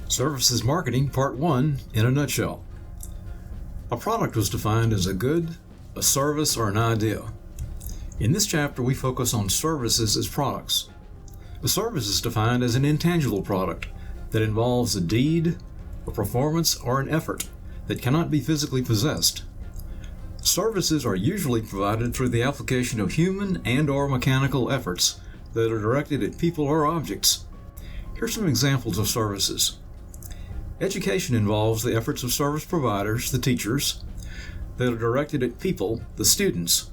Services Marketing Part 1 in a nutshell. A product was defined as a good, a service, or an idea. In this chapter, we focus on services as products. A service is defined as an intangible product that involves a deed, a performance, or an effort that cannot be physically possessed. Services are usually provided through the application of human and/or mechanical efforts that are directed at people or objects. Here are some examples of services. Education involves the efforts of service providers, the teachers, that are directed at people, the students.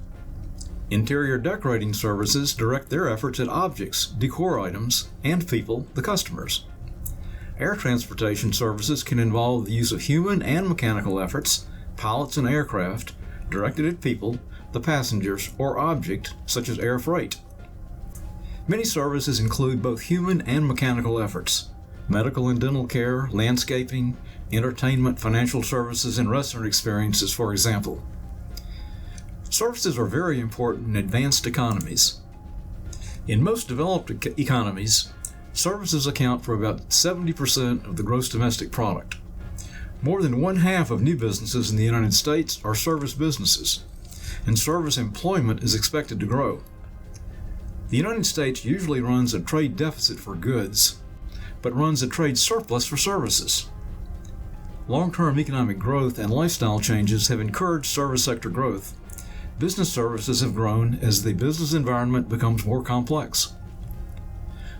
Interior decorating services direct their efforts at objects, decor items, and people, the customers. Air transportation services can involve the use of human and mechanical efforts, pilots and aircraft, directed at people, the passengers, or object, such as air freight. Many services include both human and mechanical efforts. Medical and dental care, landscaping, entertainment, financial services, and restaurant experiences, for example. Services are very important in advanced economies. In most developed economies, services account for about 70% of the gross domestic product. More than one-half of new businesses in the United States are service businesses, and service employment is expected to grow. The United States usually runs a trade deficit for goods, but runs a trade surplus for services. Long-term economic growth and lifestyle changes have encouraged service sector growth. Business services have grown as the business environment becomes more complex.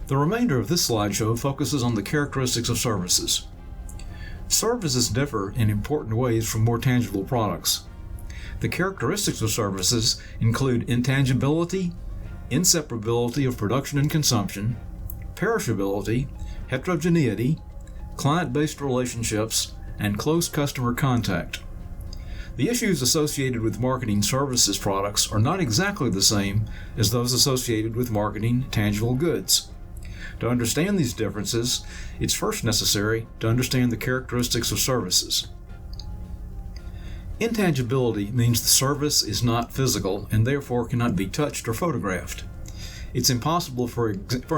The remainder of this slideshow focuses on the characteristics of services. Services differ in important ways from more tangible products. The characteristics of services include intangibility, inseparability of production and consumption, perishability, heterogeneity, client-based relationships, and close customer contact. The issues associated with marketing services products are not exactly the same as those associated with marketing tangible goods. To understand these differences, it's first necessary to understand the characteristics of services. Intangibility means the service is not physical and therefore cannot be touched or photographed. It's impossible, for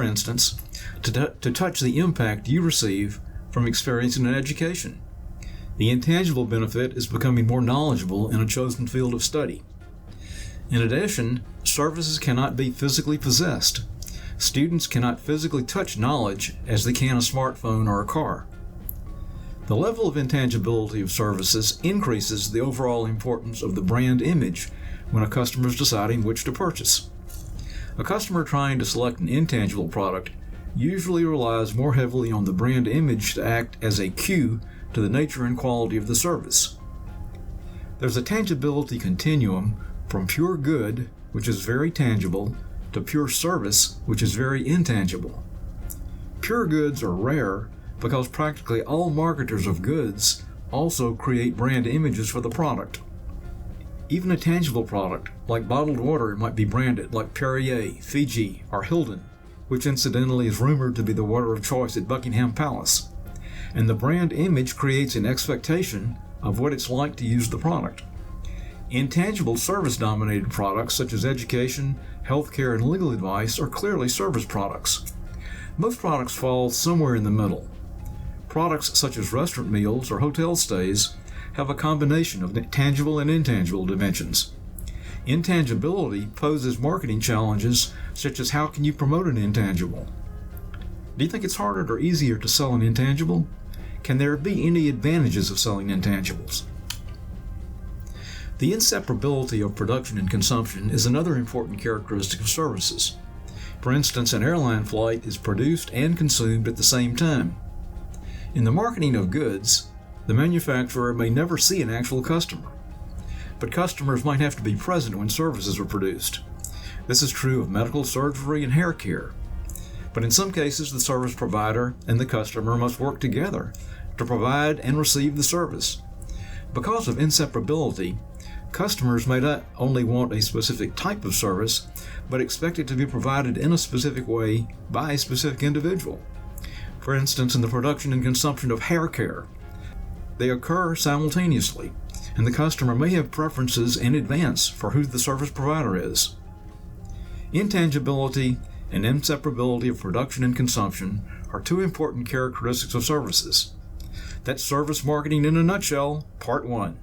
instance, to touch the impact you receive from experiencing an education. The intangible benefit is becoming more knowledgeable in a chosen field of study. In addition, services cannot be physically possessed. Students cannot physically touch knowledge as they can a smartphone or a car. The level of intangibility of services increases the overall importance of the brand image when a customer is deciding which to purchase. A customer trying to select an intangible product usually relies more heavily on the brand image to act as a cue to the nature and quality of the service. There's a tangibility continuum from pure good, which is very tangible, to pure service, which is very intangible. Pure goods are rare because practically all marketers of goods also create brand images for the product. Even a tangible product, like bottled water, might be branded like Perrier, Fiji, or Hilden, which incidentally is rumored to be the water of choice at Buckingham Palace. And the brand image creates an expectation of what it's like to use the product. Intangible service-dominated products such as education, healthcare, and legal advice are clearly service products. Most products fall somewhere in the middle. Products such as restaurant meals or hotel stays have a combination of tangible and intangible dimensions. Intangibility poses marketing challenges such as how can you promote an intangible? Do you think it's harder or easier to sell an intangible? Can there be any advantages of selling intangibles? The inseparability of production and consumption is another important characteristic of services. For instance, an airline flight is produced and consumed at the same time. In the marketing of goods, the manufacturer may never see an actual customer, but customers might have to be present when services are produced. This is true of medical surgery and hair care. But in some cases, the service provider and the customer must work together to provide and receive the service. Because of inseparability, customers may not only want a specific type of service, but expect it to be provided in a specific way by a specific individual. For instance, in the production and consumption of hair care, they occur simultaneously, and the customer may have preferences in advance for who the service provider is. Intangibility and inseparability of production and consumption are two important characteristics of services. That's Service Marketing in a Nutshell, Part 1.